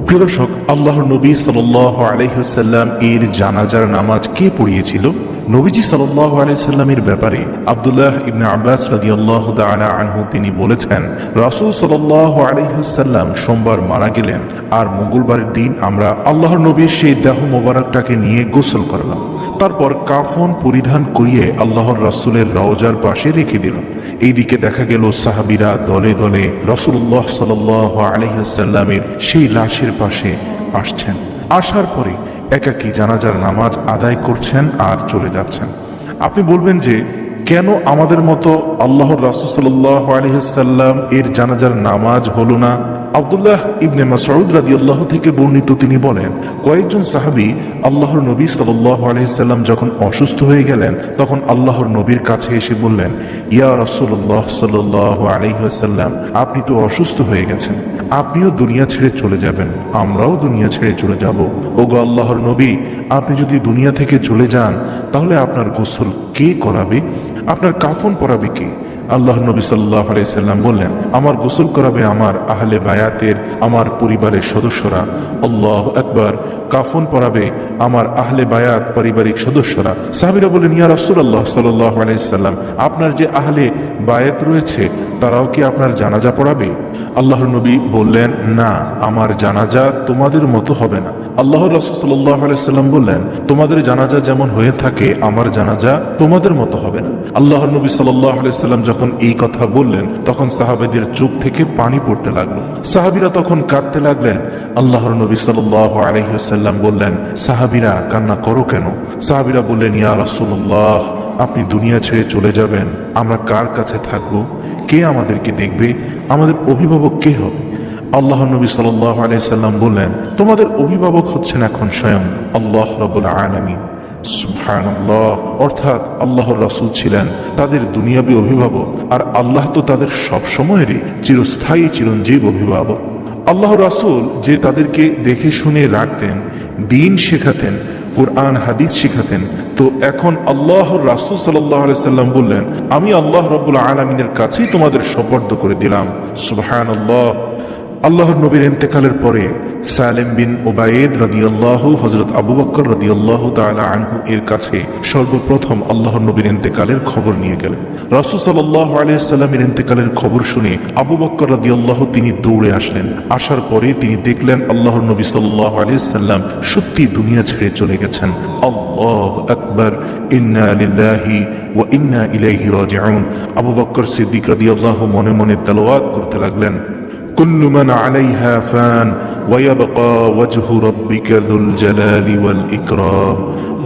প্রিয় দর্শক, আল্লাহর নবী সাল্লাল্লাহু আলাইহি ওয়াসাল্লাম এর জানাজার নামাজ কে পড়িয়েছিল? নবীজি সাল্লাল্লাহু আলাইহি ওয়াসাল্লামের ব্যাপারে আব্দুল্লাহ ইবনে আব্বাস রাদিয়াল্লাহু তাআলা আনহু তিনি বলেছেন, রাসূল সাল্লাল্লাহু আলাইহি ওয়াসাল্লাম সোমবার মারা গেলেন আর মঙ্গলবারের দিন আমরা আল্লাহর নবীর সেই দেহ মোবারকটাকে নিয়ে গোসল করলাম। তারপর কাফন পরিধান করিয়ে আল্লাহর রাসূলের রওজার পাশে রেখে দিলাম। এইদিকে দেখা গেল সাহাবীরা দলে দলে রাসূলুল্লাহ সাল্লাল্লাহু আলাইহি ওয়াসাল্লামের সেই লাশের পাশে আসছেন। আসার পরে একাকী জানাজার নামাজ আদায় করছেন আর চলে যাচ্ছেন। আপনি বলবেন যে কেন আমাদের মতো আল্লাহর রাসূল সাল্লাল্লাহু আলাইহি ওয়াসাল্লাম এর জানাজার নামাজ হলো না? আব্দুল্লাহ ইবনে মাসউদ রাদিয়াল্লাহু থেকে বর্ণিত, তিনি বলেন, কয়েকজন সাহাবী আল্লাহর নবী সাল্লাল্লাহু আলাইহি ওয়াসাল্লাম যখন অসুস্থ হয়ে গেলেন তখন আল্লাহর নবীর কাছে এসে বললেন, ইয়া রাসূলুল্লাহ সাল্লাল্লাহু আলাইহি ওয়াসাল্লাম, আপনি তো অসুস্থ হয়ে গেছেন, আপনিও দুনিয়া ছেড়ে চলে যাবেন, আমরাও দুনিয়া ছেড়ে চলে যাব। ওগো আল্লাহর নবী, আপনি যদি দুনিয়া থেকে চলে যান তাহলে আপনার গোসল কে করাবে? আপনার কাফন পরাবে কে? আল্লাহ নবী সাল্লাল্লাহু আলাইহি ওয়াসাল্লাম বললেন, আমার গোসল করাবে আমার আহলে বায়াতের, আমার পরিবারের সদস্যরা। আল্লাহু আকবার। কাফন পরাবে আমার আহলে বায়াত, পারিবারিক সদস্যরা। সাহাবীরা বলেন, ইয়া রাসূলুল্লাহ সাল্লাল্লাহু আলাইহি ওয়াসাল্লাম, আপনার যে আহলে বায়াত রয়েছে তারাও কি আপনার জানাজা পড়াবে? আল্লাহর নবী বললেন, না, আমার জানাজা তোমাদের মতো হবে না। আল্লাহর রাসূল সাল্লাল্লাহু আলাইহি ওয়াসাল্লাম বললেন, তোমাদের জানাজা যেমন হয়ে থাকে আমার জানাজা তোমাদের মতো হবে না। আল্লাহর নবী সাল্লাল্লাহু আলাইহি ওয়াসাল্লাম যখন এই কথা বললেন তখন সাহাবীদের চোখ থেকে পানি পড়তে লাগলো। সাহাবীরা তখন কাঁদতে লাগলেন। আল্লাহর নবী সাল্লাল্লাহু আলাইহি ওয়াসাল্লাম বললেন, সাহাবীরা কান্না করো কেন? সাহাবীরা বললেন, ইয়া রাসূলুল্লাহ, আপনি দুনিয়া ছেড়ে চলে যাবেন, আমরা কার কাছে থাকবো? কে আমাদেরকে দেখবে? আমাদের অভিভাবক কে হবে? আল্লাহর নবী সাল্লাল্লাহু আলাইহি ওয়াসাল্লাম বললেন, তোমাদের অভিভাবক হচ্ছেন এখন স্বয়ং আল্লাহ রাব্বুল আলামিন। সুবহানাল্লাহ। অর্থাৎ আল্লাহর রাসূল ছিলেন তাদের দুনিয়াবী অভিভাবক, আর আল্লাহ তো তাদের সব সময়েরই চিরস্থায়ী চিরঞ্জীব অভিভাবক। আল্লাহর রাসূল যে তাদেরকে দেখে শুনে রাখতেন, দ্বীন শেখাতেন, কুরআন হাদিস শেখাতেন, তো এখন আল্লাহর রাসূল সাল্লাল্লাহু আলাইহি ওয়াসাল্লাম বললেন, আমি আল্লাহ রাব্বুল আলামিনের কাছেই তোমাদের সুপর্দ করে দিলাম। সুবহানাল্লাহ। আল্লাহর নবীর ইন্তেকালের পরে সালেম বিন উবাইদ রাদিয়াল্লাহু, হযরত আবু বকর রাদিয়াল্লাহু তাআলা আনহু এর কাছে সর্বপ্রথম আল্লাহর নবীর ইন্তেকালের খবর নিয়ে গেলেন। রাসূল সাল্লাল্লাহু আলাইহি ওয়াসাল্লামের ইন্তেকালের খবর শুনে আবু বকর রাদিয়াল্লাহু তিনি দৌড়ে আসলেন। আসার পরে তিনি দেখলেন আল্লাহর নবী সাল্লাল্লাহু আলাইহি ওয়াসাল্লাম সত্যি দুনিয়া ছেড়ে চলে গেছেন। আল্লাহু আকবার। ইন্না লিল্লাহি ওয়া ইন্না ইলাইহি রাজিউন। আবু বকর সিদ্দিক রাদিয়াল্লাহু মনে মনে তেলাওয়াত করতে লাগলেন, কুল্লু মান আলাইহা ফান ওয়া ইয়াবকা ওয়াজহু রাব্বিকা যুল জালালি ওয়াল ইকরাম।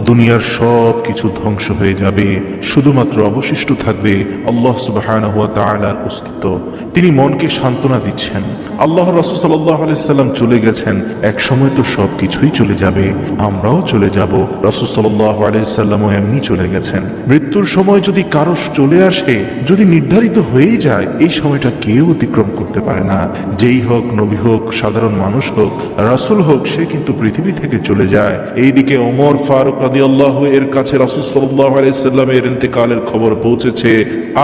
দুনিয়ার সব কিছু ধ্বংস হয়ে যাবে, শুধুমাত্র অবশিষ্ট থাকবে আল্লাহ সুবহানাহু ওয়া তাআলার অস্তিত্ব। তিনি মনকে সান্ত্বনা দিচ্ছেন। আল্লাহর রাসূল সাল্লাল্লাহু আলাইহি ওয়াসাল্লাম চলে গেছেন, এক সময় তো সব কিছুই চলে যাবে, আমরাও চলে যাব। রাসূল সাল্লাল্লাহু আলাইহি ওয়াসাল্লামও এমনি চলে গেছেন। মৃত্যুর সময় যদি কারো চলে আসে, যদি নির্ধারিত হয়েই যায়, এই সময়টা কেউ অতিক্রম করতে পারে না। যেই হোক, নবী হোক, সাধারণ মানুষ হোক, রাসূল হোক, সে কিন্তু পৃথিবী থেকে চলে যায়। এইদিকে ওমর ফারুক রাদিয়াল্লাহু এর কাছে রাসূল সাল্লাল্লাহু আলাইহি ওয়াসাল্লামের ইন্তেকালের খবর পৌঁছেছে,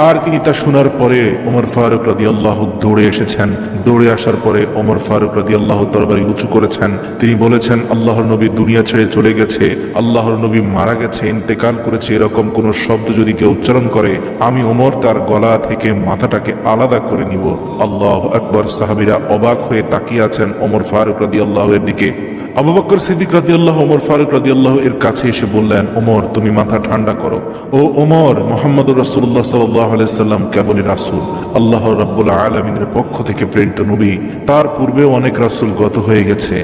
আর তিনি তা শোনার পরে ওমর ফারুক রাদিয়াল্লাহু দৌড়ে এসেছেন। দৌড়ে আসার পরে ওমর ফারুক রাদিয়াল্লাহু তরবারি উঁচু করেছেন। তিনি বলেছেন, আল্লাহর নবী দুনিয়া ছেড়ে চলে গেছে, আল্লাহর নবী মারা গেছে, ইন্তেকাল করেছে, এরকম কোন শব্দ যদি কেউ উচ্চারণ করে, আমি ওমর তার গলা থেকে মাথাটাকে আলাদা করে নিব। আল্লাহু আকবার। সাহাবীরা অবাক হয়ে তাকিয়ে আছেন ওমর ফারুক রাদিয়াল্লাহু এর দিকে। আবু বকর সিদ্দিক রাদিয়াল্লাহু ওমর ফারুক রাদিয়াল্লাহু এর কাছে এসে বললেন, ওমর, তুমি মাথা ঠান্ডা করো। ও ওমর, মুহাম্মদুর রাসূলুল্লাহ সাল্লাল্লাহু আলাইহি ওয়াসাল্লাম কেবলই রাসূল, আল্লাহ রাব্বুল আলামিনের পক্ষ থেকে প্রেরিত নবী। তার পূর্বেও অনেক রাসূল গত হয়ে গেছে,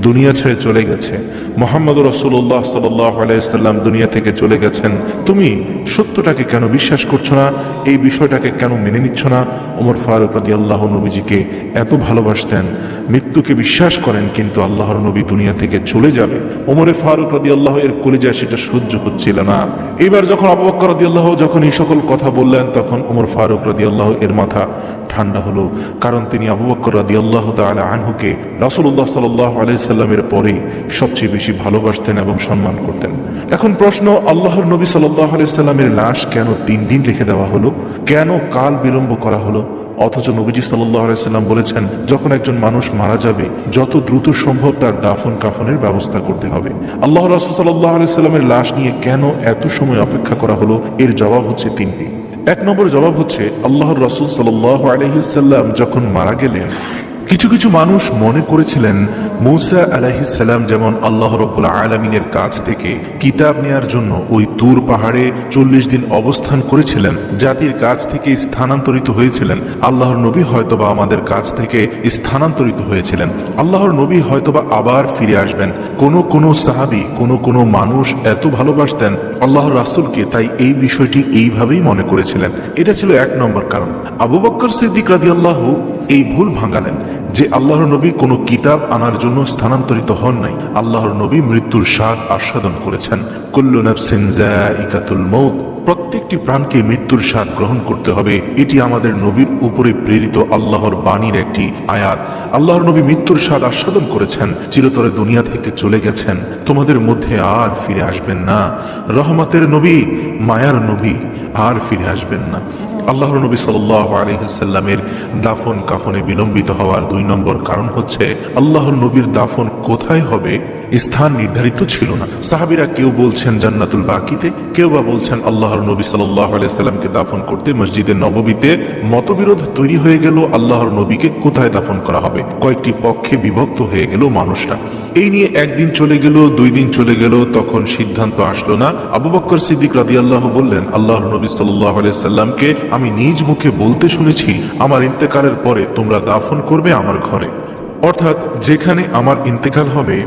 দুনিয়া ছেড়ে চলে গেছে। মুহাম্মদুর রাসূলুল্লাহ সাল্লাল্লাহু আলাইহি ওয়াসাল্লাম দুনিয়া থেকে চলে গেছেন, তুমি সত্যটাকে কেন বিশ্বাস করছো না? এই বিষয়টাকে কেন মেনে নিচ্ছ না? ওমর ফারুক রাদিয়াল্লাহু নবীজিকে এত ভালোবাসতেন, মৃত্যুকে বিশ্বাস করেন, কিন্তু আল্লাহর নবী দুনিয়া থেকে চলে যাবে, ওমরে ফারুক রাদিয়াল্লাহু এর কলিজায় সেটা সহ্য হচ্ছিল না। এবার যখন আবু বকর রাদিয়াল্লাহু যখন এই সকল কথা বললেন, তখন ওমর ফারুক রাদিয়াল্লাহু এর মাথা ঠান্ডা হলো, কারণ তিনি আবু বকর রাদিয়াল্লাহু তাআলা আনহুকে রাসূলুল্লাহ সাল্লাল্লাহু আলাইহি সাল্লামের পরে সবচেয়ে বেশি ভালোবাসতেন এবং সম্মান করতেন। এখন প্রশ্ন, আল্লাহর নবী সাল্লাল্লাহু আলাইহি সাল্লামের লাশ কেন 3 দিন রেখে দেওয়া হলো? কেন কাল বিলম্ব করা হলো? অথচ নবীজি সাল্লাল্লাহু আলাইহি সাল্লাম বলেছেন যখন একজন মানুষ মারা যাবে যত দ্রুত সম্ভব তার দাফন কাফনের ব্যবস্থা করতে হবে। আল্লাহ রাসূল সাল্লাল্লাহু আলাইহি সাল্লামের লাশ নিয়ে কেন এত সময় অপেক্ষা করা হলো? এর জবাব হচ্ছে তিনটি। এক নম্বর জবাব হচ্ছে, আল্লাহর রাসূল সাল্লাল্লাহু আলাইহি সাল্লাম যখন মারা গেলেন কিছু কিছু মানুষ মনে করেছিলেন মূসা আলাইহিস সালাম যেমন আল্লাহ রাব্বুল আলামিনের কাছ থেকে কিতাব নেয়ার জন্য ওই তুর পাহাড়ে 40 দিন অবস্থান করেছিলেন, জাতির কাছ থেকে স্থানান্তরিত হয়েছিলেন, আল্লাহর নবী হয়তোবা আমাদের কাছ থেকে স্থানান্তরিত হয়েছিলেন, আল্লাহর নবী হয়তোবা আবার ফিরে আসবেন। কোন সাহাবী কোন মানুষ এত ভালোবাসতেন আল্লাহর রাসূলকে, তাই এই বিষয়টি এইভাবেই মনে করেছিলেন। এটা ছিল এক নম্বর কারণ। আবু বকর সিদ্দিক রাদিয়াল্লাহু এই ভুল ভাঙালেন যে আল্লাহর নবী কোনো কিতাব আনার জন্য স্থানান্তরিত হন নাই, আল্লাহর নবী মৃত্যুর স্বাদ আস্বাদন করেছেন। কুল্লু নাফসিন যায়িকাতুল মউত, প্রত্যেকটি প্রাণকে মৃত্যুর স্বাদ গ্রহণ করতে হবে, এটি আমাদের নবীর উপরে প্রেরিত আল্লাহর বাণীর একটি আয়াত। আল্লাহর নবী মৃত্যুর স্বাদ আস্বাদন করেছেন, চিরতরে দুনিয়া থেকে চলে গেছেন, তোমাদের মধ্যে আর ফিরে আসবেন না। রহমতের নবী, মায়ার নবী, আর ফিরে আসবেন না। আল্লাহর নবী সাল্লাল্লাহু আলাইহি ওয়াসাল্লামের দাফন কাফনে বিলম্বিত হওয়ার দুই নম্বর কারণ হচ্ছে আল্লাহর নবীর দাফন কোথায় হবে স্থান নির্ধারিত ছিল না। সাহাবীরা কেউ বলছেন জান্নাতুল বাকিতে, কেউ বা বলছেন আল্লাহর নবী সাল্লাল্লাহু আলাইহি ওয়াসাল্লামকে দাফন করতে মসজিদে নববীতে। মতবিরোধ তৈরি হয়ে গেল আল্লাহর নবীকে কোথায় দাফন করা হবে, কয়েকটি পক্ষে বিভক্ত হয়ে গেল মানুষরা। এই নিয়ে একদিন চলে গেল, 2 দিন চলে গেল, তখন সিদ্ধান্ত আসলো না। আবু বকর সিদ্দিক রাদিয়াল্লাহু বললেন, আল্লাহর নবী সাল্লাল্লাহু আলাইহি ওয়াসাল্লামকে আমি নিজ মুখে বলতে শুনেছি আমার ইন্তেকালের পরে তোমরা দাফন করবে আমার ঘরে, অর্থাৎ যেখানে আমার ইন্তেকাল হবে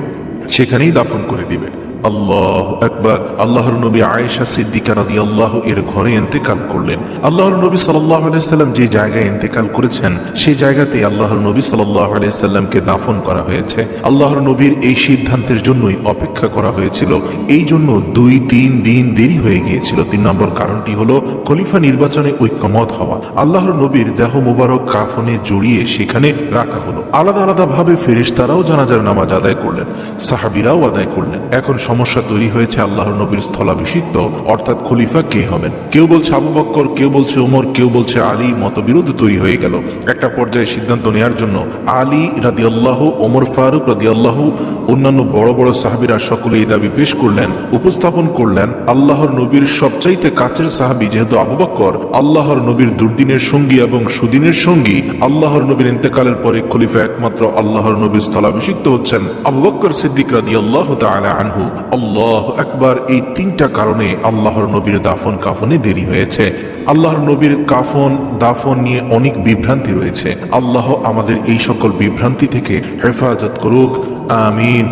সেখানেই দাফন করে দিবে। আল্লাহু আকবার। আল্লাহর নবী আয়েশা সিদ্দিকা রাদিয়াল্লাহু এর ঘরে ইন্তেকাল করলেন। আল্লাহর নবী সাল্লাল্লাহু আলাইহি সাল্লাম যে জায়গায় ইন্তেকাল করেছেন সেই জায়গাতে আল্লাহর নবী সাল্লাল্লাহু আলাইহি সাল্লামকে দাফন করা হয়েছে। আল্লাহর নবীর এই সিদ্ধান্তের জন্যই অপেক্ষা করা হয়েছিল, এই জন্য 2-3 দিন দেরি হয়ে গিয়েছিল। 3 নম্বর কারণটি হলো খলিফা নির্বাচনে ঐক্যমত হওয়া। আল্লাহর নবীর দেহ মোবারক কাফনে জড়িয়ে সেখানে রাখা হলো। আলাদা আলাদা ভাবে ফেরেশতারাও জানাজার নামাজ আদায় করলেন, সাহাবীরাও আদায় করলেন। এখন সমস্যা তৈরি হয়েছে আল্লাহর নবীর স্থলাভিষিক্ত অর্থাৎ খলিফা কে হবেন। কেউ বলছে আবু বকর, কেউ বলছে ওমর, কেউ বলছে আলী। মতবিরোধ তৈরি হয়ে গেল। একটা পর্যায়ে সিদ্ধান্ত নেওয়ার জন্য আলী রাদিয়াল্লাহু, ওমর ফারুক রাদিয়াল্লাহু, অন্যান্য বড় বড় সাহাবীরা সকলে এই দাবি পেশ করলেন, উপস্থাপন করলেন। আল্লাহর নবীর সবচাইতে কাছের সাহাবী যেহেতু আবু বকর, আল্লাহর নবীর দুর্দিনের সঙ্গী এবং সুদিনের সঙ্গী, আল্লাহর নবীর ইন্তেকালের পরে খলিফা একমাত্র আল্লাহর নবীর স্থলাভিষিক্ত হচ্ছেন আবু বকর সিদ্দিক রাদিয়াল্লাহু তাআলা আনহু। আল্লাহু আকবার। এই 3টা কারণে আল্লাহর নবীর দাফন কাফনে দেরি হয়েছে। আল্লাহর নবীর কাফন দাফন নিয়ে অনেক বিভ্রান্তি রয়েছে। আল্লাহ আমাদের এই সকল বিভ্রান্তি থেকে হেফাজত করুক, আমিন।